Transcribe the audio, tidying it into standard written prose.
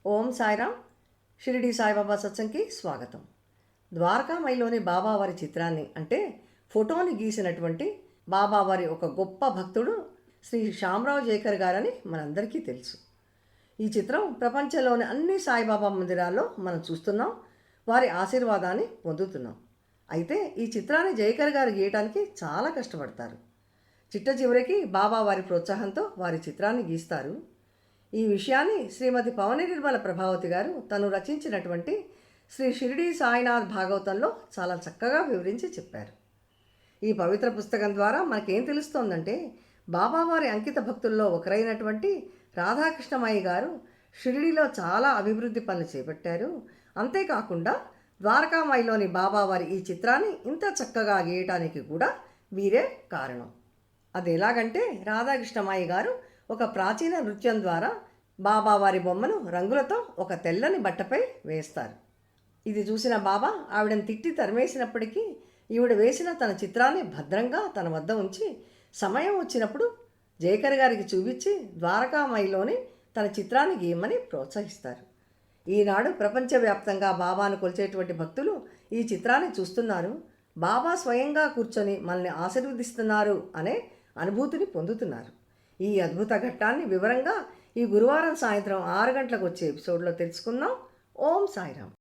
ఓం సాయిరామ్. షిరిడి సాయిబాబా సత్సంగ్కి స్వాగతం. ద్వారకామాయిలోని బాబావారి చిత్రాన్ని అంటే ఫోటోని గీసినటువంటి బాబావారి ఒక గొప్ప భక్తుడు శ్రీ శ్యామరావు జైకర్ గారని మనందరికీ తెలుసు. ఈ చిత్రం ప్రపంచంలోని అన్ని సాయిబాబా మందిరాల్లో మనం చూస్తున్నాం, వారి ఆశీర్వాదాన్ని పొందుతున్నాం. అయితే ఈ చిత్రాన్ని జైకర్ గారు గీయటానికి చాలా కష్టపడతారు. చిట్ట చివరికి బాబావారి ప్రోత్సాహంతో వారి చిత్రాన్ని గీస్తారు. ఈ విషయాన్ని శ్రీమతి పవని నిర్మల ప్రభావతి గారు తను రచించినటువంటి శ్రీ షిరిడి సాయినాథ్ భాగవతంలో చాలా చక్కగా వివరించి చెప్పారు. ఈ పవిత్ర పుస్తకం ద్వారా మనకేం తెలుస్తోందంటే, బాబావారి అంకిత భక్తుల్లో ఒకరైనటువంటి రాధాకృష్ణమయ్య గారు షిరిడిలో చాలా అభివృద్ధి పనులు చేపట్టారు. అంతేకాకుండా ద్వారకామాయిలోని బాబావారి ఈ చిత్రాన్ని ఇంత చక్కగా గీయటానికి కూడా వీరే కారణం. అది ఎలాగంటే, రాధాకృష్ణమయ్య గారు ఒక ప్రాచీన నృత్యం ద్వారా బాబావారి బొమ్మను రంగులతో ఒక తెల్లని బట్టపై వేస్తారు. ఇది చూసిన బాబా ఆవిడని తిట్టి తరిమేసినప్పటికీ ఈవిడ వేసిన తన చిత్రాన్ని భద్రంగా తన వద్ద ఉంచి సమయం వచ్చినప్పుడు జైకర్ గారికి చూపించి ద్వారకామాయిలోని తన చిత్రాన్ని గీయమని ప్రోత్సహిస్తారు. ఈనాడు ప్రపంచవ్యాప్తంగా బాబాను కొలిచేటువంటి భక్తులు ఈ చిత్రాన్ని చూస్తున్నారు, బాబా స్వయంగా కూర్చొని మనల్ని ఆశీర్వదిస్తున్నారు అనే అనుభూతిని పొందుతున్నారు. ఈ అద్భుత ఘట్టాన్ని వివరంగా ఈ గురువారం సాయంత్రం 6 గంటలకు వచ్చే ఎపిసోడ్లో తెలుసుకుందాం. ఓం సాయిరామ్.